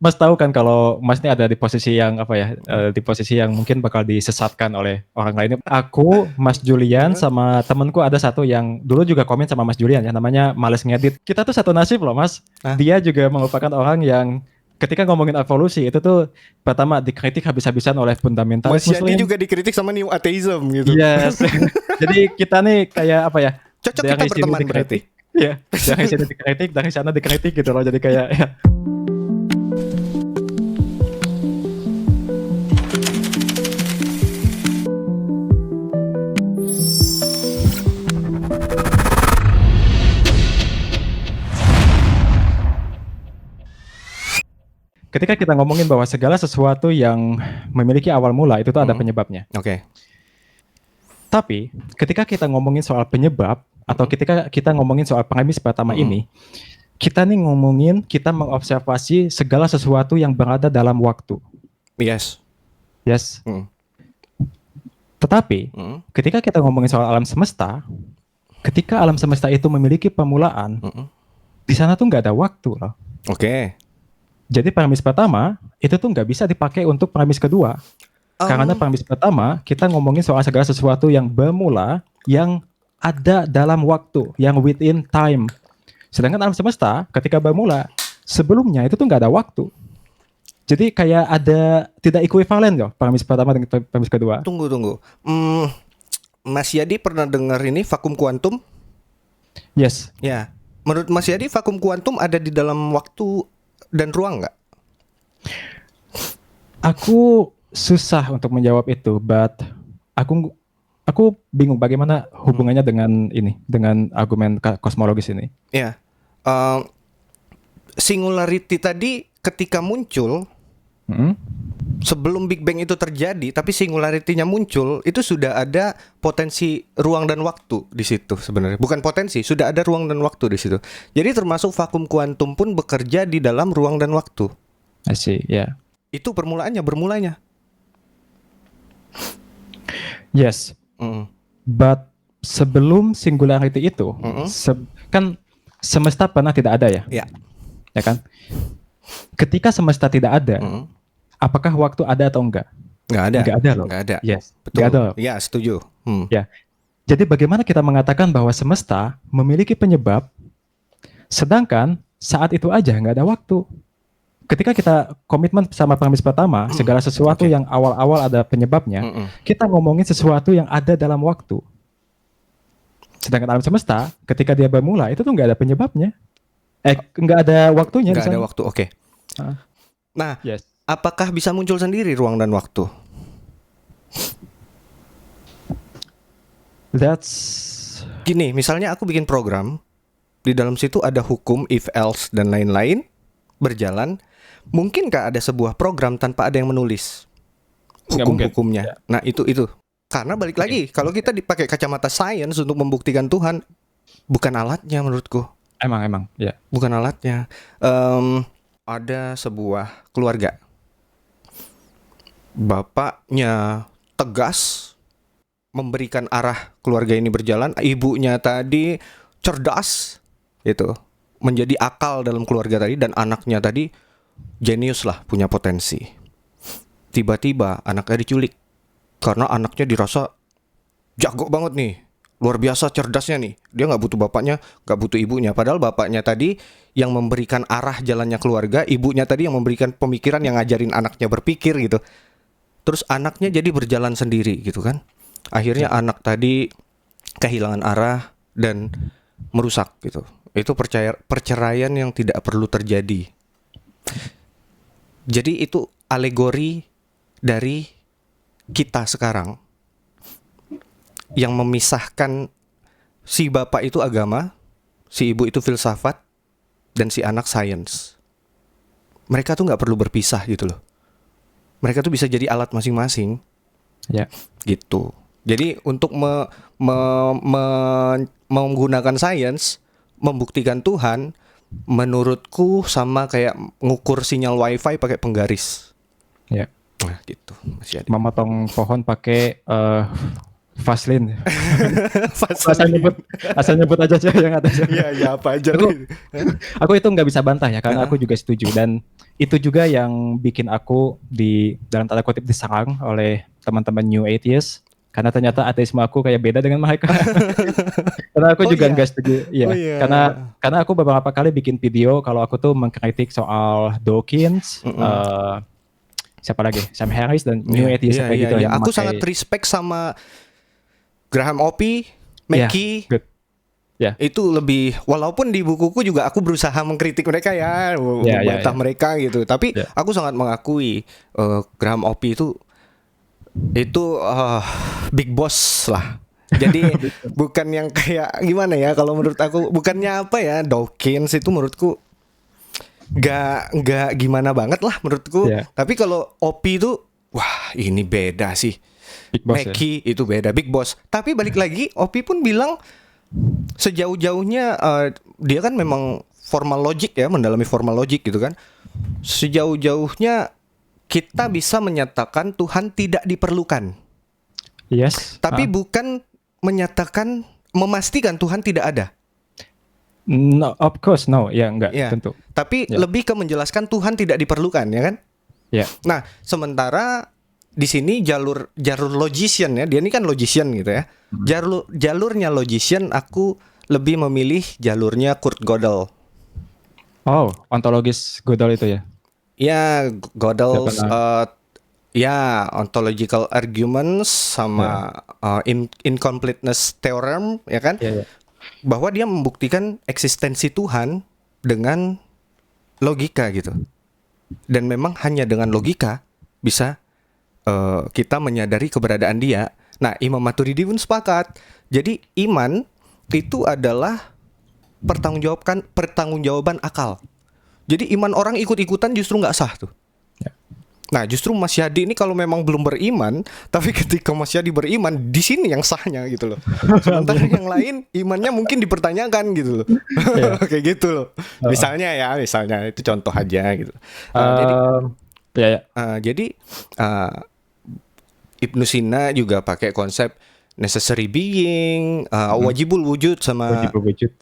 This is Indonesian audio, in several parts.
Mas tahu kan kalau Mas ini ada di posisi yang apa ya, di posisi yang mungkin bakal disesatkan oleh orang lain. Aku, Mas Julian, sama temenku ada satu yang dulu juga komen sama Mas Julian ya, namanya Males Ngedit. Kita tuh satu nasib loh Mas. Hah? Dia juga merupakan orang yang ketika ngomongin evolusi itu tuh pertama dikritik habis-habisan oleh fundamentalis Mas Yadi Muslim. juga dikritik sama New Atheism gitu. Yes. Jadi kita nih kayak apa ya? Cocok kita Dari sini berteman dikritik, ya. Dari sini dikritik, dari sana dikritik gitu loh. Jadi kayak ya. Ketika kita ngomongin bahwa segala sesuatu yang memiliki awal mula itu tuh ada penyebabnya. Oke. Tapi ketika kita ngomongin soal penyebab atau ketika kita ngomongin soal premis pertama ini, kita nih ngomongin kita mengobservasi segala sesuatu yang berada dalam waktu. Yes. Yes. Tetapi ketika kita ngomongin soal alam semesta, ketika alam semesta itu memiliki permulaan, di sana tuh nggak ada waktu loh. Oke. Jadi premis pertama itu tuh nggak bisa dipakai untuk premis kedua. Karena premis pertama kita ngomongin soal segala sesuatu yang bermula, yang ada dalam waktu, yang within time. Sedangkan alam semesta ketika bermula, sebelumnya itu tuh nggak ada waktu. Jadi kayak ada tidak equivalent loh premis pertama dengan premis kedua. Tunggu. Mas Yadi pernah dengar ini vakum kuantum? Yes. Ya. Menurut Mas Yadi vakum kuantum ada di dalam waktu dan ruang nggak? Aku susah untuk menjawab itu, but aku bingung bagaimana hubungannya dengan argumen kosmologis ini. Ya. Singularity tadi ketika muncul, sebelum Big Bang itu terjadi, tapi singularity-nya muncul, itu sudah ada potensi ruang dan waktu di situ sebenarnya. Bukan potensi, sudah ada ruang dan waktu di situ. Jadi termasuk vakum kuantum pun bekerja di dalam ruang dan waktu. I see, yeah. Itu bermulanya. Yes. But sebelum singularity itu, kan semesta pernah tidak ada ya? Ya. Ya kan? Ketika semesta tidak ada, apakah waktu ada atau enggak? Nggak ada. Nggak ada loh. Nggak ada. Yes. Betul. Nggak ada. Ya, setuju. Ya. Jadi bagaimana kita mengatakan bahwa semesta memiliki penyebab, sedangkan saat itu aja nggak ada waktu. Ketika kita komitmen sama premis pertama, segala sesuatu yang awal-awal ada penyebabnya, kita ngomongin sesuatu yang ada dalam waktu. Sedangkan alam semesta, ketika dia bermula, itu tuh nggak ada penyebabnya. Nggak ada waktunya. Nggak ada waktu, oke. Nah, yes. Apakah bisa muncul sendiri ruang dan waktu? That's Gini, misalnya aku bikin program, di dalam situ ada hukum, if, else, dan lain-lain, berjalan. Mungkinkah ada sebuah program tanpa ada yang menulis hukum-hukumnya? Nah, itu. Karena balik lagi, kalau kita dipakai kacamata sains untuk membuktikan Tuhan, bukan alatnya menurutku. Emang, ya. Bukan alatnya. Ada sebuah keluarga, bapaknya tegas memberikan arah keluarga ini berjalan, ibunya tadi cerdas, itu menjadi akal dalam keluarga tadi, dan anaknya tadi jenius lah, punya potensi. Tiba-tiba anaknya diculik karena anaknya dirasa jago banget nih, luar biasa cerdasnya nih. Dia nggak butuh bapaknya, nggak butuh ibunya. Padahal bapaknya tadi yang memberikan arah jalannya keluarga, ibunya tadi yang memberikan pemikiran, yang ngajarin anaknya berpikir gitu. Terus anaknya jadi berjalan sendiri gitu kan. Akhirnya anak tadi kehilangan arah dan merusak gitu. Itu perceraian yang tidak perlu terjadi. Jadi itu alegori dari kita sekarang yang memisahkan si bapak itu agama, si ibu itu filsafat, dan si anak sains. Mereka tuh nggak perlu berpisah gitu loh. Mereka tuh bisa jadi alat masing-masing. Ya. Gitu. Jadi untuk menggunakan sains, membuktikan Tuhan, menurutku sama kayak ngukur sinyal wifi pakai penggaris. Ya. Nah gitu. Memotong pohon pakai Vaseline. Vaseline. Asal nyebut aja aja yang ada. Iya, ya apa aja. Aku itu nggak bisa bantah ya, karena aku juga setuju, dan itu juga yang bikin aku di dalam tanda kutip diserang oleh teman-teman New Atheist, karena ternyata ateisme aku kayak beda dengan mereka. Karena aku Oh juga iya. nggak setuju, ya. Oh iya. Karena aku beberapa kali bikin video kalau aku tuh mengkritik soal Dawkins, siapa lagi, Sam Harris dan New Iya, Atheist iya, kayak iya, gitu iya. yang Aku memakai. sangat respect sama Graham Oppy, Ya, Mackie. good. Ya, Itu lebih, walaupun di bukuku juga aku berusaha mengkritik mereka ya, ya, membantah ya. mereka gitu. Tapi Ya. aku sangat mengakui Graham Oppy itu big boss lah. Jadi bukan yang kayak gimana ya, kalau menurut aku bukannya apa ya, Dawkins itu menurutku nggak gimana banget lah menurutku. Ya. Tapi kalau Oppy itu wah ini beda sih. Big boss ya. Mackie itu beda, big boss. Tapi balik lagi, Oppy pun bilang sejauh-jauhnya dia kan memang formal logic ya, mendalami formal logic gitu kan. Sejauh-jauhnya kita bisa menyatakan Tuhan tidak diperlukan. Yes. Tapi bukan menyatakan, memastikan Tuhan tidak ada. No, of course no, ya enggak, Ya. tentu. Tapi Ya. lebih ke menjelaskan Tuhan tidak diperlukan, ya kan? Ya. Nah, sementara di sini jalur logician ya, dia ini kan logician gitu ya. Jalurnya logician aku lebih memilih jalurnya Kurt Gödel. Oh, ontologis Gödel itu ya. Ya, Gödel's Siapa ya ontological arguments sama incompleteness theorem ya kan? Ya, ya. Bahwa dia membuktikan eksistensi Tuhan dengan logika gitu. Dan memang hanya dengan logika bisa kita menyadari keberadaan dia. Nah, Imam Maturidi pun sepakat. Jadi iman itu adalah pertanggungjawaban akal. Jadi iman orang ikut-ikutan justru nggak sah tuh. Ya. Nah, justru Mas Yadi ini kalau memang belum beriman, tapi ketika Mas Yadi beriman, di sini yang sahnya gitu loh. Sementara yang lain imannya mungkin dipertanyakan gitu loh. Ya. Kayak gitu loh. Misalnya itu contoh aja gitu. Ya, ya. Jadi Ibnu Sina juga pakai konsep necessary being, wajibul wujud sama Wajib berwujud.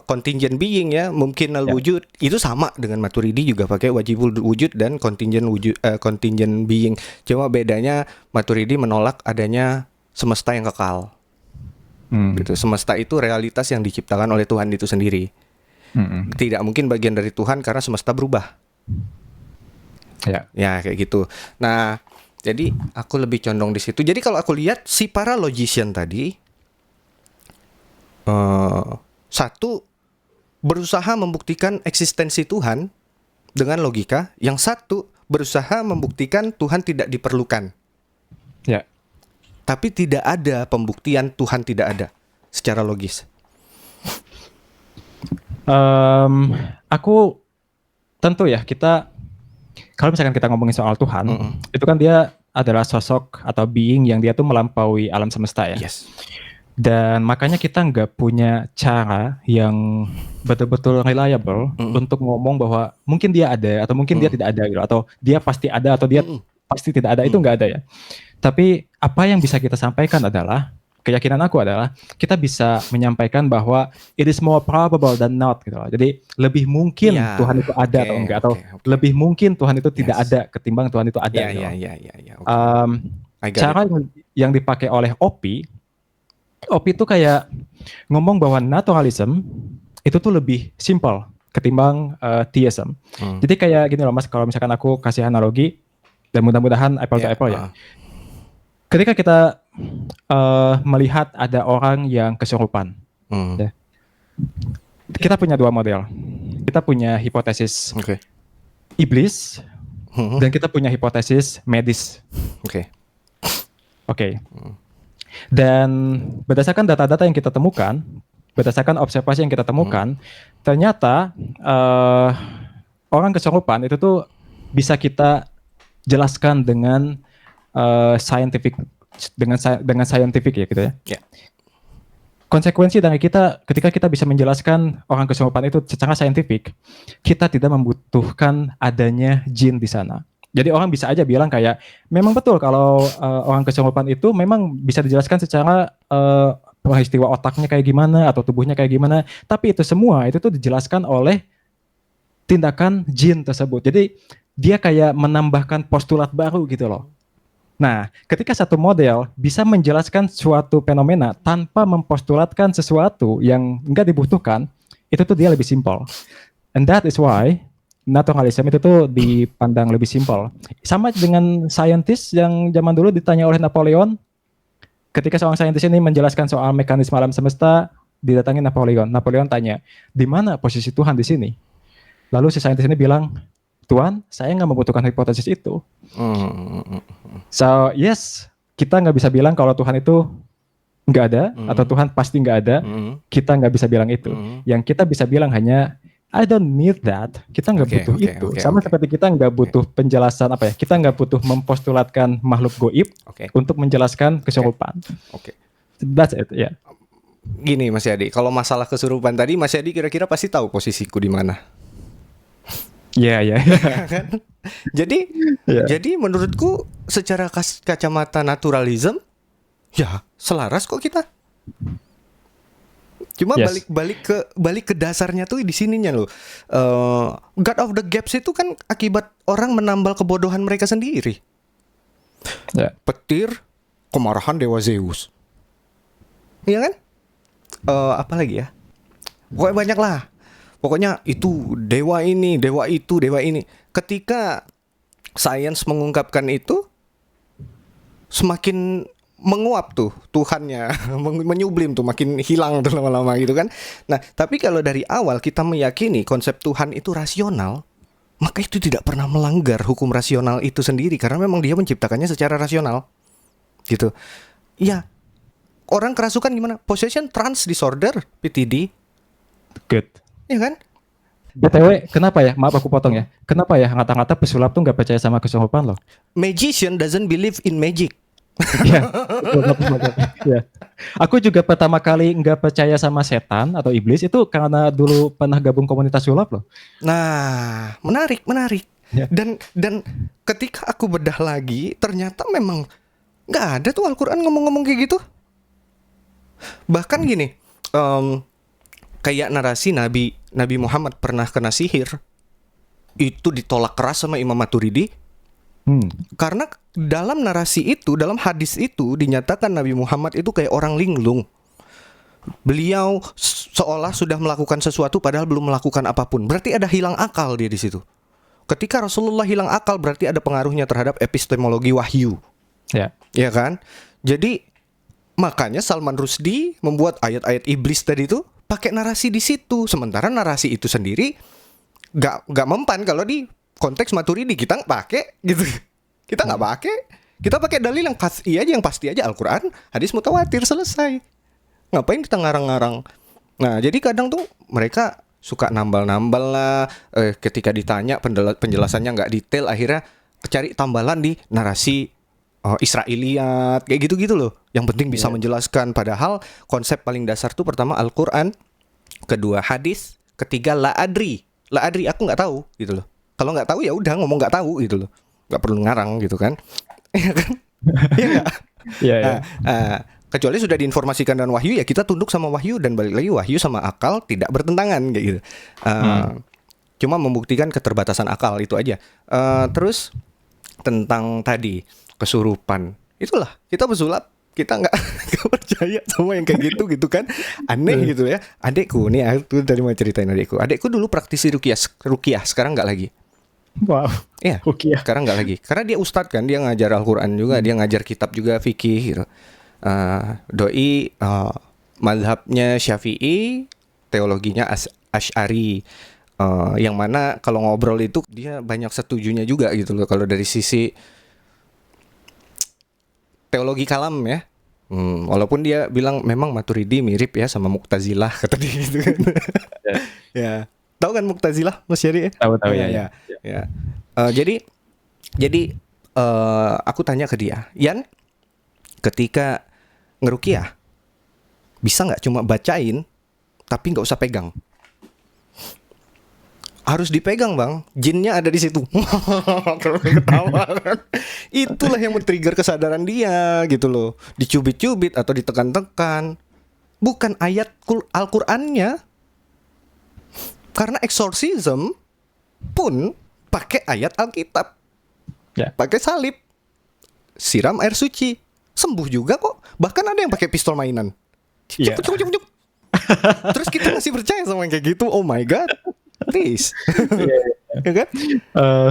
contingent being ya, mungkin al wujud. Itu sama dengan Maturidi juga pakai wajibul wujud dan contingent wujud, contingent being. Cuma bedanya Maturidi menolak adanya semesta yang kekal. Gitu. Semesta itu realitas yang diciptakan oleh Tuhan itu sendiri. Tidak mungkin bagian dari Tuhan karena semesta berubah. Ya. Ya kayak gitu. Nah, jadi aku lebih condong di situ. Jadi kalau aku lihat si para logician tadi, satu berusaha membuktikan eksistensi Tuhan dengan logika, yang satu berusaha membuktikan Tuhan tidak diperlukan. Ya. Tapi tidak ada pembuktian Tuhan tidak ada secara logis. Aku tentu ya, kita kalau misalkan kita ngomongin soal Tuhan, itu kan dia adalah sosok atau being yang dia tuh melampaui alam semesta ya. Yes. Dan makanya kita nggak punya cara yang betul-betul reliable untuk ngomong bahwa mungkin dia ada atau mungkin dia tidak ada gitu, atau dia pasti ada atau dia pasti tidak ada, itu nggak ada ya. Tapi apa yang bisa kita sampaikan adalah, keyakinan aku adalah kita bisa menyampaikan bahwa it is more probable than not gitu loh. Jadi lebih mungkin Ya, Tuhan itu ada atau enggak, atau lebih mungkin Tuhan itu tidak ada ketimbang Tuhan itu ada. Gitu loh. Ya. Cara yang dipakai oleh Oppy itu kayak ngomong bahwa naturalism itu tuh lebih simple ketimbang theism. Jadi kayak gini loh Mas, kalau misalkan aku kasih analogi, dan mudah-mudahan apple to apple ya. Ketika kita melihat ada orang yang kesurupan, ya, kita punya dua model. Kita punya hipotesis iblis, dan kita punya hipotesis medis. Oke. Dan berdasarkan data-data yang kita temukan, berdasarkan observasi yang kita temukan, ternyata orang kesurupan itu tuh bisa kita jelaskan dengan scientific, dengan scientific ya gitu ya. Yeah. Konsekuensi dari kita ketika kita bisa menjelaskan orang kesurupan itu secara saintifik, kita tidak membutuhkan adanya jin di sana. Jadi orang bisa aja bilang kayak, memang betul kalau orang kesurupan itu memang bisa dijelaskan secara peristiwa otaknya kayak gimana atau tubuhnya kayak gimana. Tapi itu semua itu tuh dijelaskan oleh tindakan jin tersebut. Jadi dia kayak menambahkan postulat baru gitu loh. Nah, ketika satu model bisa menjelaskan suatu fenomena tanpa mempostulatkan sesuatu yang enggak dibutuhkan, itu tuh dia lebih simpel. And that is why naturalism itu tuh dipandang lebih simpel. Sama dengan saintis yang zaman dulu ditanya oleh Napoleon, ketika seorang saintis ini menjelaskan soal mekanisme alam semesta, didatangi Napoleon. Napoleon tanya, di mana posisi Tuhan di sini? Lalu si saintis ini bilang, Tuhan, saya nggak membutuhkan hipotesis itu. So yes, kita nggak bisa bilang kalau Tuhan itu nggak ada atau Tuhan pasti nggak ada. Kita nggak bisa bilang itu. Yang kita bisa bilang hanya I don't need that. Kita nggak butuh itu. Sama seperti kita nggak butuh penjelasan apa ya? Kita nggak butuh mempostulatkan makhluk goib untuk menjelaskan kesurupan. That's it. Ya. Yeah. Gini Mas Yadi, kalau masalah kesurupan tadi, Mas Yadi kira-kira pasti tahu posisiku di mana. Iya. Kan? Jadi menurutku secara kacamata naturalism, ya selaras kok kita. Cuma balik ke dasarnya tuh di sininya loh. God of the Gaps itu kan akibat orang menambal kebodohan mereka sendiri. Petir, kemarahan dewa Zeus. Iya kan? Apa lagi ya? Pokoknya banyak lah. Pokoknya itu dewa ini, dewa itu, dewa ini. Ketika sains mengungkapkan itu, semakin menguap tuh Tuhannya, menyublim tuh, makin hilang tuh lama-lama gitu kan. Nah, tapi kalau dari awal kita meyakini konsep Tuhan itu rasional, maka itu tidak pernah melanggar hukum rasional itu sendiri, karena memang dia menciptakannya secara rasional gitu. Ya, orang kerasukan gimana? Possession Trance Disorder, PTD. Good. Iya kan? BTW, kenapa ya? Maaf aku potong ya. Kenapa ya ngata-ngata pesulap tuh nggak percaya sama kesurupan loh? Magician doesn't believe in magic. Ya, ya. Aku juga pertama kali nggak percaya sama setan atau iblis itu karena dulu pernah gabung komunitas sulap loh. Nah, menarik. Ya. Dan ketika aku bedah lagi, ternyata memang nggak ada tuh Al-Quran ngomong-ngomong kayak gitu. Bahkan gini, kayak narasi Nabi Muhammad pernah kena sihir, itu ditolak keras sama Imam Maturidi. Karena dalam narasi itu, dalam hadis itu dinyatakan Nabi Muhammad itu kayak orang linglung. Beliau seolah sudah melakukan sesuatu padahal belum melakukan apapun. Berarti ada hilang akal dia di situ. Ketika Rasulullah hilang akal, berarti ada pengaruhnya terhadap epistemologi wahyu. Ya kan? Jadi makanya Salman Rushdie membuat ayat-ayat iblis tadi itu pakai narasi di situ. Sementara narasi itu sendiri gak mempan kalau di konteks Maturidi. Kita nggak pakai gitu. Kita nggak pakai. Kita pakai dalil yang qat'i aja, yang pasti aja, Al-Quran, hadis mutawatir, selesai. Ngapain kita ngarang-ngarang? Nah, jadi kadang tuh mereka suka nambal-nambal lah. Ketika ditanya penjelasannya nggak detail, akhirnya cari tambalan di narasi Israiliyat, kayak gitu-gitu loh. Yang penting bisa menjelaskan. Padahal konsep paling dasar tuh pertama Al-Quran, kedua hadis, ketiga la adri, aku nggak tahu gitu loh. Kalau nggak tahu ya udah ngomong nggak tahu gitu loh, nggak perlu ngarang gitu kan. Iya kan? Iya nggak? Iya. Kecuali sudah diinformasikan dan wahyu, ya kita tunduk sama wahyu, dan balik lagi wahyu sama akal tidak bertentangan kayak gitu. Cuma membuktikan keterbatasan akal itu aja. Terus tentang tadi kesurupan, itulah kita pesulap, kita nggak percaya sama yang kayak gitu kan, aneh gitu ya. Adekku nih, aku tadi mau ceritain adekku dulu praktisi ruqyah, sekarang nggak lagi. Wow. Iya, sekarang nggak lagi, karena dia ustadz kan, dia ngajar Al-Quran juga, dia ngajar kitab juga fikih gitu. Doi mazhabnya Syafi'i, teologinya Asy'ari. Yang mana kalau ngobrol itu dia banyak setujunya juga gitu loh, kalau dari sisi teologi kalam ya. Walaupun dia bilang memang Maturidi mirip ya sama Mu'tazilah, kata dia gitu kan. Ya. Tahu kan Mu'tazilah, Mas Yari? Tahu ya. Jadi aku tanya ke dia, Yan, ketika ngeruqyah bisa nggak cuma bacain tapi nggak usah pegang? harus dipegang bang, jinnya ada di situ. Kalau ketawa kan, itulah yang men-trigger kesadaran dia gitu loh. Dicubit-cubit atau ditekan-tekan, bukan ayat Al-Qur'annya. Karena exorcism pun pakai ayat Alkitab, Ya. pakai salib, siram air suci, sembuh juga kok. Bahkan ada yang pakai pistol mainan. Iya. Cuk, cuk, cuk, cuk. Terus kita masih percaya sama yang kayak gitu. Oh my god, please. Ya kan? Eh,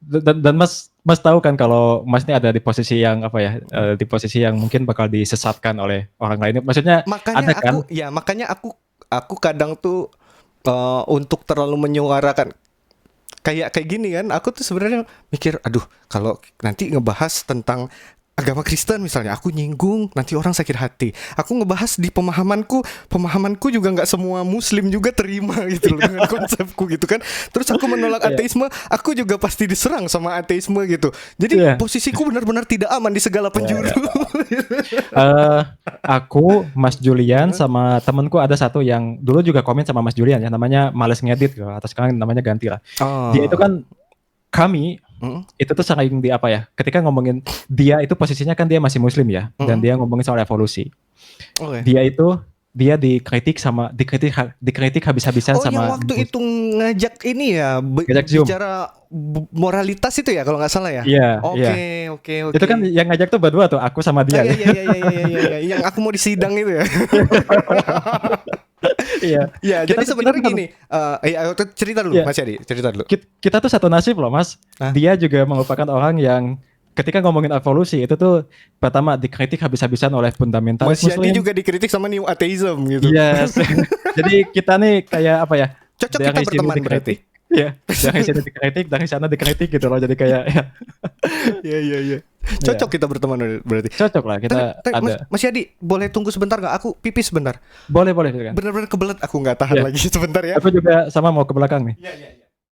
dan Mas tahu kan kalau Mas ini ada di posisi yang apa ya, di posisi yang mungkin bakal disesatkan oleh orang lain. Maksudnya ada kan? Makanya aku kadang tuh untuk terlalu menyuarakan kayak gini kan, aku tuh sebenarnya mikir, aduh, kalau nanti ngebahas tentang agama Kristen misalnya, aku nyinggung, nanti orang sakit hati. Aku ngebahas di pemahamanku juga nggak semua Muslim juga terima gitu loh dengan konsepku gitu kan. Terus aku menolak ateisme, aku juga pasti diserang sama ateisme gitu. Jadi posisiku benar-benar tidak aman di segala penjuru. Aku, Mas Julian, sama temenku ada satu yang dulu juga komen sama Mas Julian ya, namanya Males Ngedit atau sekarang namanya ganti lah. Dia itu kan kami itu tuh sering di apa ya, ketika ngomongin dia itu posisinya kan dia masih Muslim ya, dan dia ngomongin soal evolusi. Dia dikritik habis-habisan sama yang waktu itu ngajak ini ya, bicara moralitas itu ya kalau nggak salah ya. Iya. Oke. Itu kan yang ngajak tuh berdua tuh, aku sama dia. Iya. Yang aku mau disidang itu ya. Iya. Jadi sebenarnya gini, cerita dulu, Mas Yadi, cerita dulu. Kita tuh satu nasib loh, Mas. Dia juga merupakan orang yang ketika ngomongin evolusi itu tuh pertama dikritik habis-habisan oleh fundamentalis Muslim. Mas Yadi juga dikritik sama New Atheism gitu. Yes. Jadi kita nih kayak apa ya? Cocok kita berteman berarti. Iya, dari sini dikritik, dari sana dikritik gitu loh. Jadi kayak ya. Iya. Cocok kita berteman berarti. Cocok lah kita ada. Mas Yadi, boleh tunggu sebentar nggak? Aku pipis sebentar. Boleh kan. Bener-bener kebelet, aku nggak tahan lagi sebentar ya. Aku juga sama mau ke belakang nih. Iya.